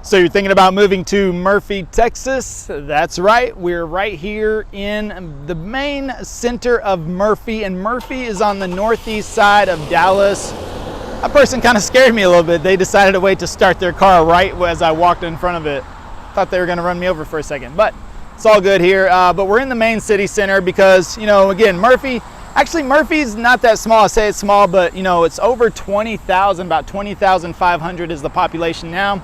So you're thinking about moving to Murphy, Texas? That's right. We're right here in the main center of Murphy, and Murphy is on the northeast side of Dallas. That person kind of scared me a little bit. They decided to wait to start their car right as I walked in front of it. Thought they were going to run me over for a second, but it's all good here. But we're in the main city center because, you know, again, Murphy's not that small. I say it's small, but you know, it's over 20,000, about 20,500 is the population now.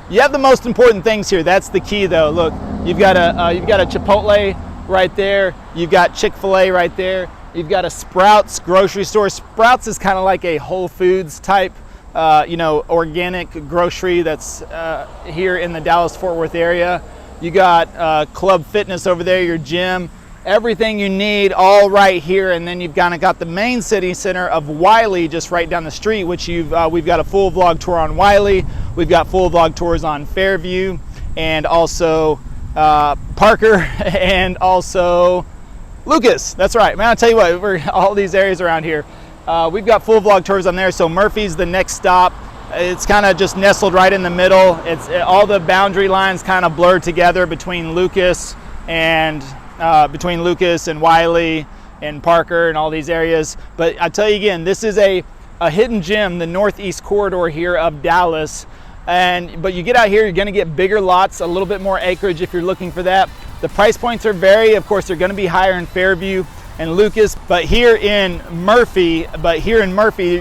You have the most important things here. That's the key, though. Look, you've got a Chipotle right there. You've got Chick-fil-A right there. You've got a Sprouts grocery store. Sprouts is kind of like a Whole Foods type, you know, organic grocery that's here in the Dallas-Fort Worth area. You got Club Fitness over there, your gym. Everything you need all right here, and then you've kind of got the main city center of Wiley just right down the street, which we've got a full vlog tour on Wiley. We've got full vlog tours on Fairview and also Parker and also Lucas. That's right, man. I'll tell you what, we're all these areas around here. We've got full vlog tours on there. So Murphy's the next stop. It's kind of just nestled right in the middle. All the boundary lines kind of blurred together between Lucas and Wiley and Parker and all these areas. But I tell you again, this is a hidden gem, the northeast corridor here of Dallas. But you get out here, you're going to get bigger lots, a little bit more acreage if you're looking for that. The price points are vary. Of course, they're going to be higher in Fairview and Lucas, but here in Murphy,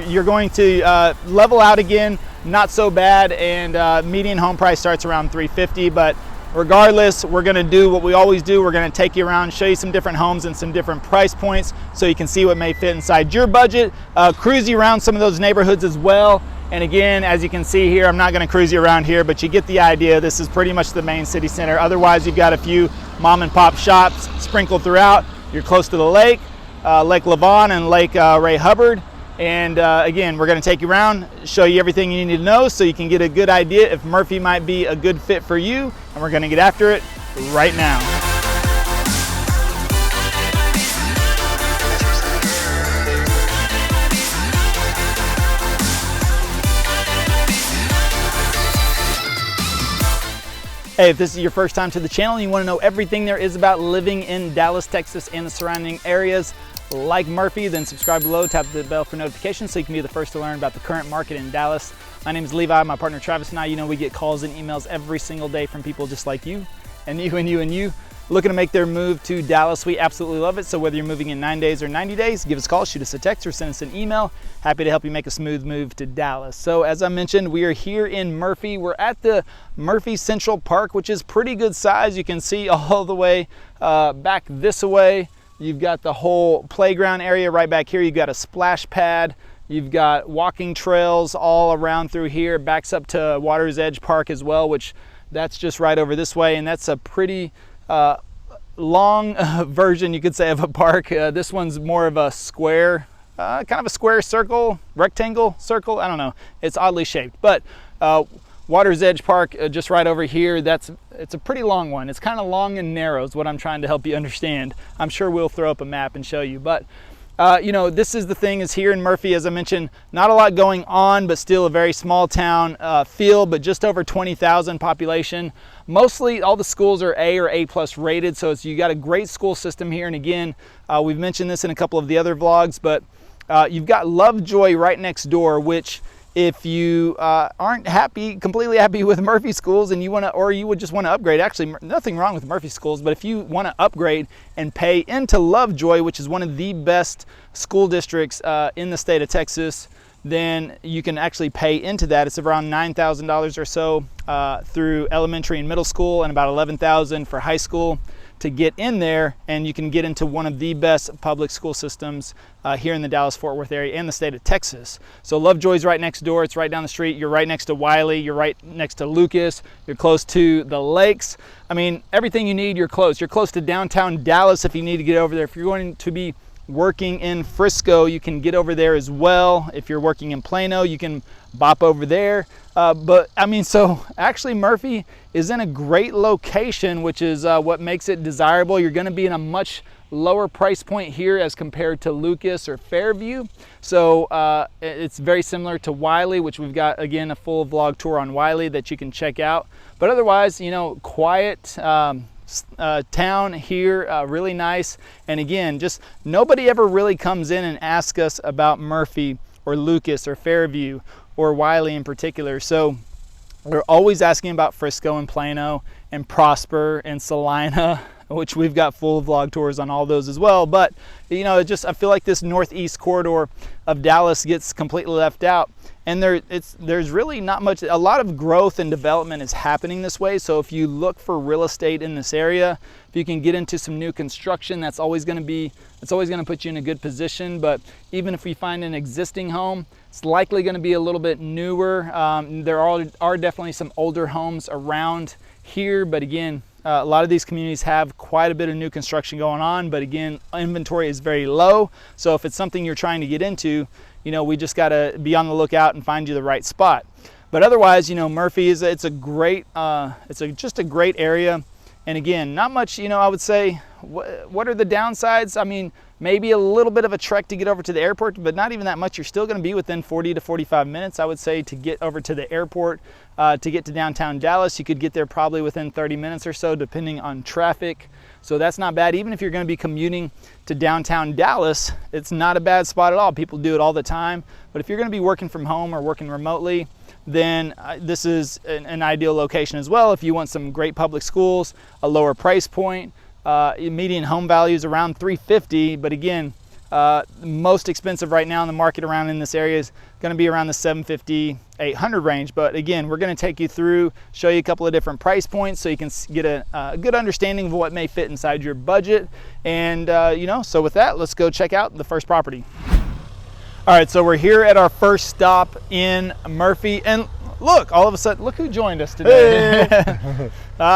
you're going to level out again, not so bad, and median home price starts around $350. But regardless, we're going to do what we always do. We're going to take you around, show you some different homes and some different price points so you can see what may fit inside your budget, cruise you around some of those neighborhoods as well. And again, as you can see here, I'm not going to cruise you around here, but you get the idea. This is pretty much the main city center. Otherwise, you've got a few mom and pop shops sprinkled throughout. You're close to the lake, Lake Lavon and Lake Ray Hubbard. And again, we're going to take you around, show you everything you need to know so you can get a good idea if Murphy might be a good fit for you. And we're going to get after it right now. Hey, if this is your first time to the channel and you want to know everything there is about living in Dallas, Texas and the surrounding areas like Murphy, then subscribe below, tap the bell for notifications so you can be the first to learn about the current market in Dallas. My name is Levi, my partner Travis and I, you know, we get calls and emails every single day from people just like you and you and you and you looking to make their move to Dallas. We absolutely love it. So whether you're moving in 9 days or 90 days, give us a call, shoot us a text or send us an email. Happy to help you make a smooth move to Dallas. So as I mentioned, we are here in Murphy. We're at the Murphy Central Park, which is pretty good size. You can see all the way back this way. You've got the whole playground area right back here. You've got a splash pad. You've got walking trails all around through here. Backs up to Water's Edge Park as well, which that's just right over this way. And that's a pretty long version, you could say, of a park. This one's more of a square, kind of a square circle, rectangle circle. I don't know. It's oddly shaped, but Water's Edge Park, just right over here. It's a pretty long one. It's kind of long and narrow is what I'm trying to help you understand. I'm sure we'll throw up a map and show you, but you know, this is the thing is here in Murphy, as I mentioned, not a lot going on, but still a very small town feel, but just over 20,000 population. Mostly all the schools are A or A+ rated, so you got a great school system here. And again, we've mentioned this in a couple of the other vlogs, but you've got Lovejoy right next door, which if you aren't completely happy with Murphy schools and you would just want to upgrade, actually nothing wrong with Murphy schools, but if you want to upgrade and pay into Lovejoy, which is one of the best school districts in the state of Texas, then you can actually pay into that. It's around $9,000 or so through elementary and middle school, and about $11,000 for high school to get in there, and you can get into one of the best public school systems here in the Dallas-Fort Worth area and the state of Texas. So Lovejoy's right next door. It's right down the street. You're right next to Wiley. You're right next to Lucas. You're close to the lakes. I mean, everything you need, you're close. You're close to downtown Dallas if you need to get over there. If you're going to be working in Frisco, you can get over there as well. If you're working in Plano, you can bop over there. But I mean, so actually Murphy is in a great location, which is what makes it desirable. You're going to be in a much lower price point here as compared to Lucas or Fairview. So it's very similar to Wiley, which we've got, again, a full vlog tour on Wiley that you can check out. But otherwise, you know, quiet town here, really nice. And again, just nobody ever really comes in and asks us about Murphy or Lucas or Fairview or Wiley in particular. So we're always asking about Frisco and Plano and Prosper and Salina, which we've got full vlog tours on all those as well. But you know, I feel like this northeast corridor of Dallas gets completely left out, and there's really not much. A lot of growth and development is happening this way. So if you look for real estate in this area, if you can get into some new construction, that's always going to put you in a good position. But even if we find an existing home, it's likely going to be a little bit newer. There are definitely some older homes around here, but again, a lot of these communities have quite a bit of new construction going on, but again, inventory is very low. So if it's something you're trying to get into, you know, we just got to be on the lookout and find you the right spot. But otherwise, you know, Murphy is just a great area. And again, not much, you know, I would say, what are the downsides? I mean, maybe a little bit of a trek to get over to the airport, but not even that much. You're still going to be within 40 to 45 minutes, I would say, to get over to the airport. To get to downtown Dallas, you could get there probably within 30 minutes or so, depending on traffic. So that's not bad. Even if you're going to be commuting to downtown Dallas, it's not a bad spot at all. People do it all the time. But if you're going to be working from home or working remotely, then this is an ideal location as well. If you want some great public schools, a lower price point, median home values around $350, but again, most expensive right now in the market around in this area is going to be around the $750, $800 range. But again, we're going to take you through, show you a couple of different price points so you can get a good understanding of what may fit inside your budget. And you know, so with that, let's go check out the first property. All right, so we're here at our first stop in Murphy, and look, all of a sudden, look who joined us today. Hey.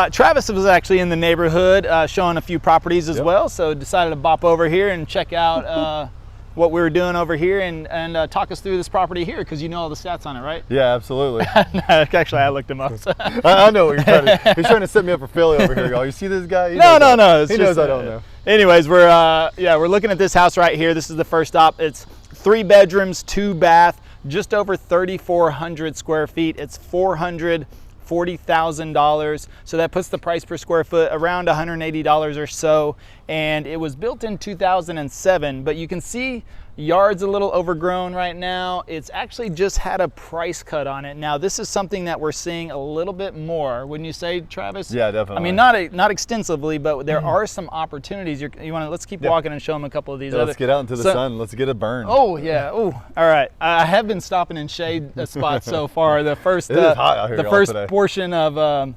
Travis was actually in the neighborhood showing a few properties as well, so decided to bop over here and check out what we were doing over here and talk us through this property here, because you know all the stats on it, right? Yeah, absolutely. Actually, I looked him up. So. I know what you're trying to do. He's trying to set me up for failure over here. You see this guy? No. He knows I don't know. Anyways, we're looking at this house right here. This is the first stop. It's 3 bedrooms, 2 bath, just over 3,400 square feet. It's $440,000. So that puts the price per square foot around $180 or so. And it was built in 2007, but you can see yard's a little overgrown right now. It's actually just had a price cut on it. Now, this is something that we're seeing a little bit more, wouldn't you say, Travis? Yeah, definitely. I mean, not extensively, but there are some opportunities. Let's keep walking and show them a couple of these. Let's get out into the sun. Let's get a burn. Oh yeah. Oh, all right. I have been stopping in shade spots so far. The first, it is hot out here, the first portion of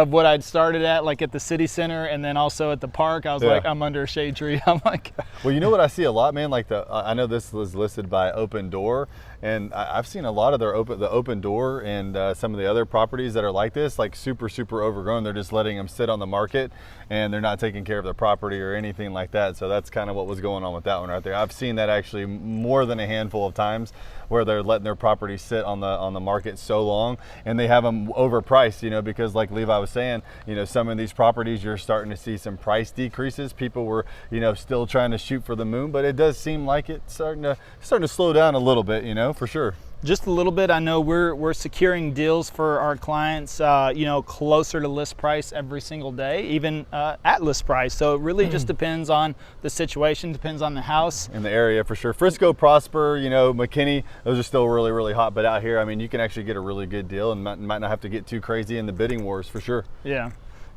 what I'd started at, like at the city center, and then also at the park, I was like, I'm under a shade tree. I'm like, well, you know what I see a lot, man? Like I know this was listed by Open Door, and I've seen a lot of the Open Door and some of the other properties that are like this, like super overgrown. They're just letting them sit on the market, and they're not taking care of their property or anything like that. So that's kind of what was going on with that one right there. I've seen that actually more than a handful of times, where they're letting their property sit on the market so long, and they have them overpriced, you know, because like Levi was saying, you know, some of these properties you're starting to see some price decreases. People were, you know, still trying to shoot for the moon, but it does seem like it's starting to slow down a little bit, you know, for sure. Just a little bit. I know we're securing deals for our clients, you know, closer to list price every single day, even at list price. So it really just depends on the situation, depends on the house. In the area, for sure. Frisco, Prosper, you know, McKinney, those are still really hot. But out here, I mean, you can actually get a really good deal and might not have to get too crazy in the bidding wars, for sure. Yeah.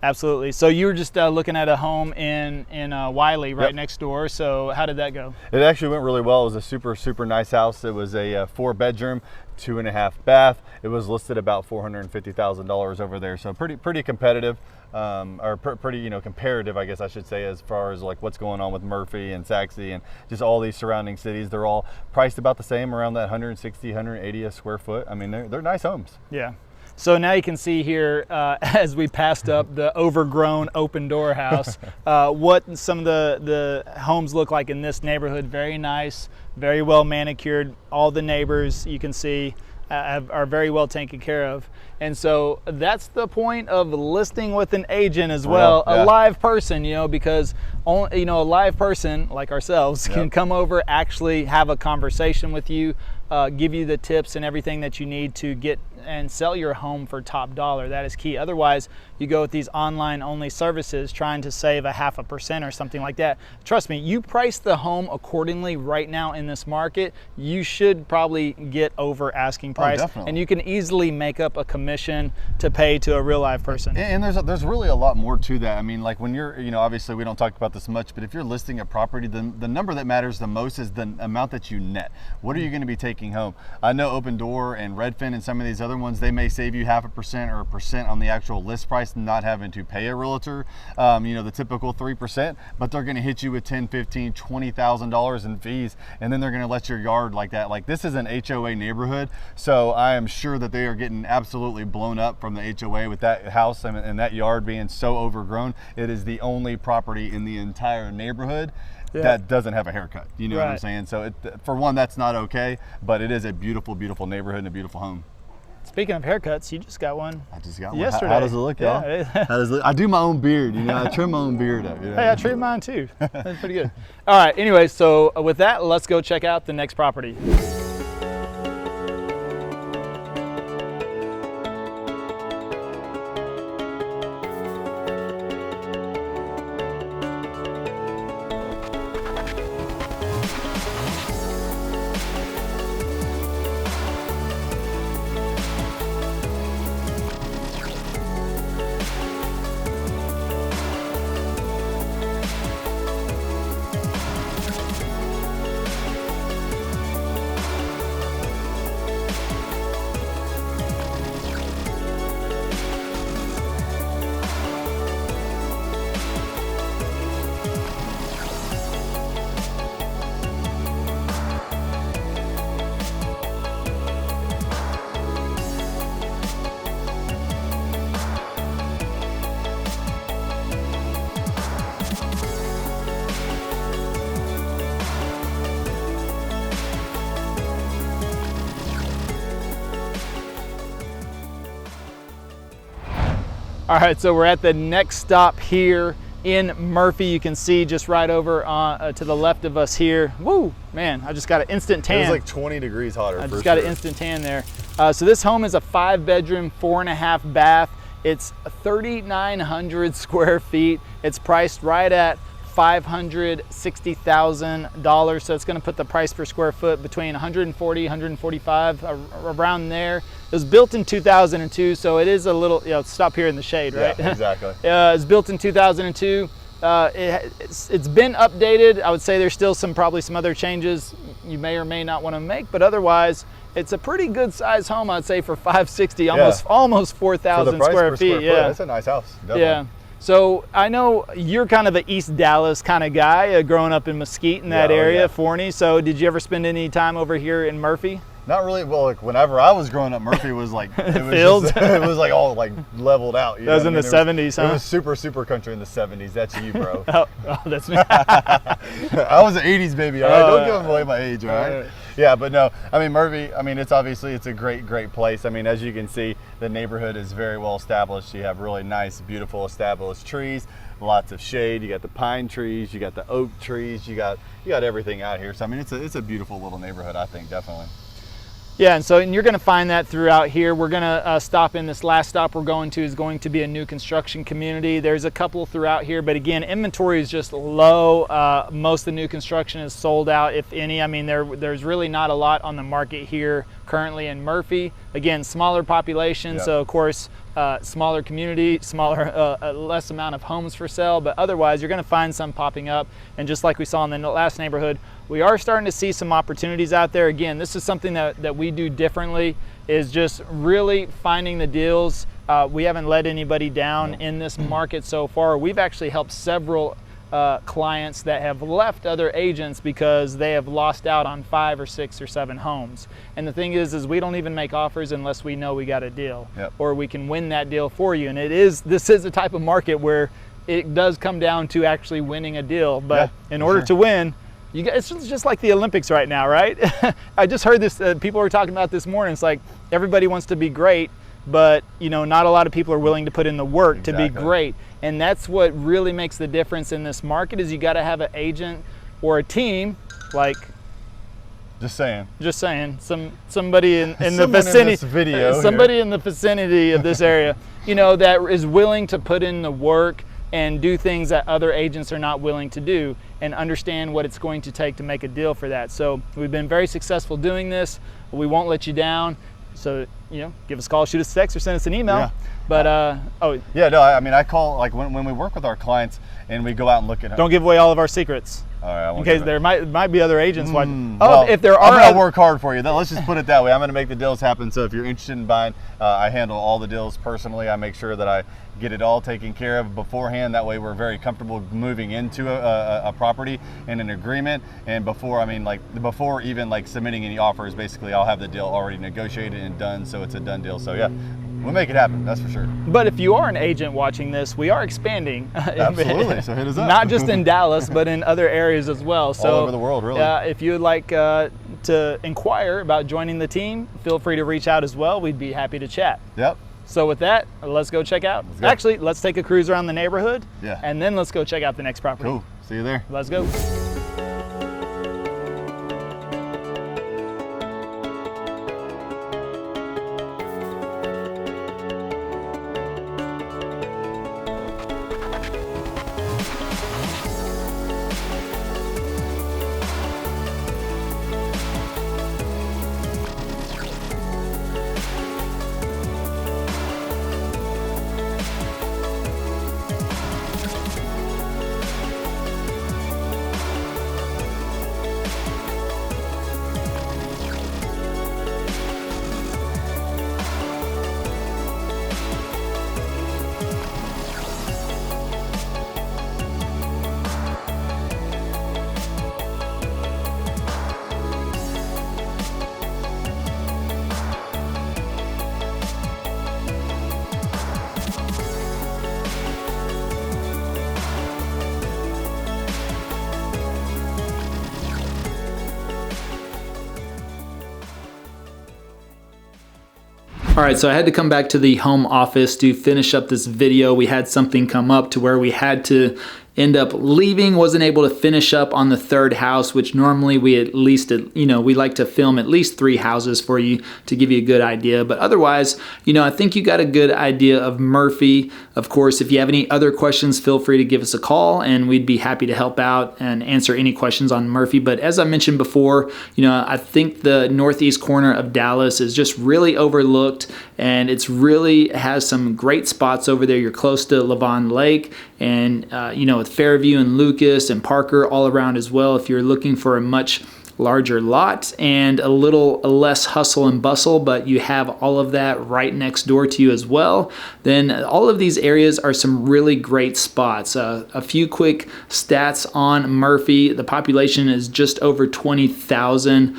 Absolutely. So you were just looking at a home in Wiley right next door. So how did that go? It actually went really well. It was a super nice house. It was a 4-bedroom, 2.5 bath. It was listed about $450,000 over there. So pretty competitive, or pretty, you know, comparative, I guess I should say, as far as like what's going on with Murphy and Saxe and just all these surrounding cities. They're all priced about the same, around that 160, 180 a square foot. I mean, they're nice homes. Yeah. So now you can see here, as we passed up the overgrown open door house, what some of the homes look like in this neighborhood. Very nice, very well manicured. All the neighbors you can see are very well taken care of. And so that's the point of listing with an agent as well, yeah. a live person, you know, because only, you know, a live person like ourselves can come over, actually have a conversation with you, give you the tips and everything that you need to get and sell your home for top dollar. That is key. Otherwise, you go with these online only services trying to save 0.5% or something like that. Trust me, you price the home accordingly right now in this market, you should probably get over asking price, and you can easily make up a commission to pay to a real live person. And there's really a lot more to that. I mean, like when you're, you know, obviously we don't talk about this much, but if you're listing a property, then the number that matters the most is the amount that you net. What are you going to be taking home? I know Open Door and Redfin and some of these other ones, they may save you 0.5% or 1% on the actual list price, not having to pay a realtor, you know, the typical 3%, but they're going to hit you with $10, $15, $20,000 in fees, and then they're going to let your yard like that. Like, this is an HOA neighborhood, so I am sure that they are getting absolutely blown up from the HOA with that house and that yard being so overgrown. It is the only property in the entire neighborhood that doesn't have a haircut. You know what I'm saying? So for one, that's not okay, but it is a beautiful, beautiful neighborhood and a beautiful home. Speaking of haircuts, you just got one. I just got one. Yesterday. How does it look, y'all? How does it look? I do my own beard, you know. I trim my own beard up. You know? Hey, I trimmed mine too. That's pretty good. All right. Anyway, so with that, let's go check out the next property. All right, so we're at the next stop here in Murphy. You can see just right over to the left of us here. Woo, man, I just got an instant tan. It was like 20 degrees hotter. I just got an instant tan there. So this home is a 5-bedroom, 4.5 bath. It's 3,900 square feet. It's priced right at $560,000. So it's going to put the price per square foot between 140, 145, around there. It was built in 2002, so it is a little, you know, stop here in the shade, right? Yeah, exactly. It's built in 2002. It's been updated. I would say there's still probably some other changes you may or may not want to make, but otherwise, it's a pretty good size home, I'd say, for 560, almost 4,000 square feet. Yeah, that's a nice house. Definitely. Yeah. So I know you're kind of an East Dallas kind of guy, growing up in Mesquite in that area, Forney. So did you ever spend any time over here in Murphy? Not really. Well, like whenever I was growing up, Murphy was like it was like all like leveled out. That was in the 70s, huh? It was super country in the 70s. That's you, bro. oh, that's me. I was an 80s baby. All right, don't give away my age. All right. Yeah, but no. I mean, Murphy. I mean, it's a great place. I mean, as you can see, the neighborhood is very well established. You have really nice, beautiful, established trees. Lots of shade. You got the pine trees. You got the oak trees. You got everything out here. So I mean, it's a beautiful little neighborhood. I think definitely. Yeah, and you're going to find that throughout here. We're going to stop in this last stop we're going to is going to be a new construction community. There's a couple throughout here, but again, inventory is just low. Most of the new construction is sold out, if any. I mean, there's really not a lot on the market here currently in Murphy. Again, smaller population, so of course, smaller community, less amount of homes for sale, but otherwise you're going to find some popping up. And just like we saw in the last neighborhood, we are starting to see some opportunities out there. Again, this is something that we do differently, is just really finding the deals. We haven't let anybody down in this market so far. We've actually helped several clients that have left other agents because they have lost out on 5 or 6 or 7 homes. And the thing is we don't even make offers unless we know we got a deal, or we can win that deal for you. And this is a type of market where it does come down to actually winning a deal. But in order to win, you guys, it's just like the Olympics right now, right? I just heard this, people were talking about this morning. It's like everybody wants to be great, but not a lot of people are willing to put in the work to be great. And that's what really makes the difference in this market, is you got to have an agent or a team, like, just saying, somebody in the vicinity, somebody in the vicinity of this area, that is willing to put in the work and do things that other agents are not willing to do, and understand what it's going to take to make a deal for that. So we've been very successful doing this. We won't let you down. So, give us a call, shoot us a text, or send us an email. Yeah. But, I call, like, when we work with our clients and we go out and look at them. Don't give away all of our secrets. All right, I won't, in case there might be other agents watching. Well, if there are, I'm going to work hard for you. Let's just put it that way. I'm going to make the deals happen. So if you're interested in buying, I handle all the deals personally. I make sure that I get it all taken care of beforehand. That way we're very comfortable moving into a property and an agreement. And before even submitting any offers, basically I'll have the deal already negotiated and done, so it's a done deal. So yeah, we'll make it happen, that's for sure. But if you are an agent watching this, we are expanding. Absolutely, so hit us up. Not just in Dallas, but in other areas as well. So, all over the world, really. If you would like to inquire about joining the team, feel free to reach out as well. We'd be happy to chat. Yep. So with that, let's go check out. Actually, let's take a cruise around the neighborhood, and then let's go check out the next property. Cool, see you there. Let's go. All right, so I had to come back to the home office to finish up this video. We had something come up to where we had to end up leaving, wasn't able to finish up on the third house, which normally we at least, we like to film at least 3 houses for you to give you a good idea. But otherwise, I think you got a good idea of Murphy. Of course, if you have any other questions, feel free to give us a call and we'd be happy to help out and answer any questions on Murphy. But as I mentioned before, I think the northeast corner of Dallas is just really overlooked, and it's really has some great spots over there. You're close to Lavon Lake, and with Fairview and Lucas and Parker all around as well. If you're looking for a much larger lot and a little less hustle and bustle, but you have all of that right next door to you as well, then all of these areas are some really great spots. A few quick stats on Murphy. The population is just over 20,000.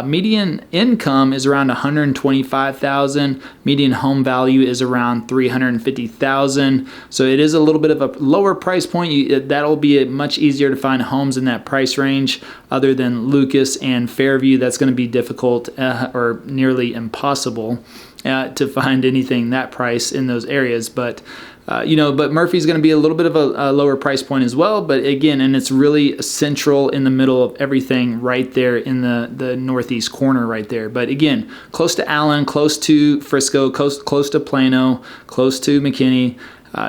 Median income is around 125,000. Median home value is around 350,000. So it is a little bit of a lower price point. That'll be much easier to find homes in that price range. Other than Lucas and Fairview, that's going to be difficult or nearly impossible to find anything that price in those areas. But Murphy's going to be a little bit of a lower price point as well. But again, and it's really central in the middle of everything right there in the northeast corner right there. But again, close to Allen, close to Frisco, close to Plano, close to McKinney.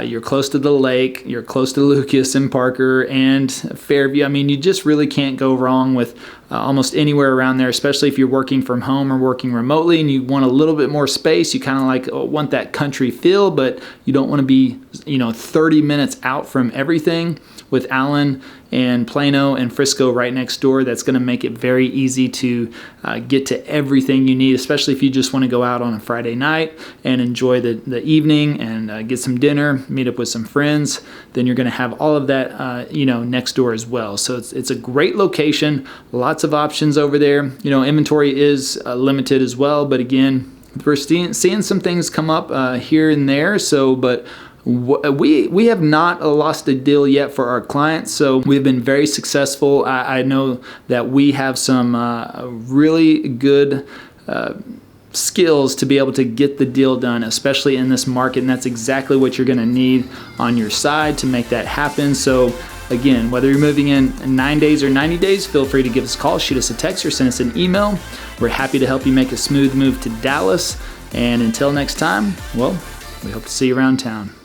You're close to the lake, you're close to Lucas and Parker and Fairview. I mean, you just really can't go wrong with almost anywhere around there, especially if you're working from home or working remotely and you want a little bit more space. You kind of like want that country feel, but you don't want to be 30 minutes out from everything. With Allen and Plano and Frisco right next door, that's going to make it very easy to get to everything you need, especially if you just want to go out on a Friday night and enjoy the evening and get some dinner, meet up with some friends. Then you're going to have all of that next door as well. So it's a great location, lots of options over there. Inventory is limited as well, but again, we're seeing some things come up here and there. But we have not lost a deal yet for our clients, so we've been very successful. I know that we have some really good skills to be able to get the deal done, especially in this market, and that's exactly what you're going to need on your side to make that happen. So again, whether you're moving in 9 days or 90 days, feel free to give us a call, shoot us a text, or send us an email. We're happy to help you make a smooth move to Dallas. And until next time, well, we hope to see you around town.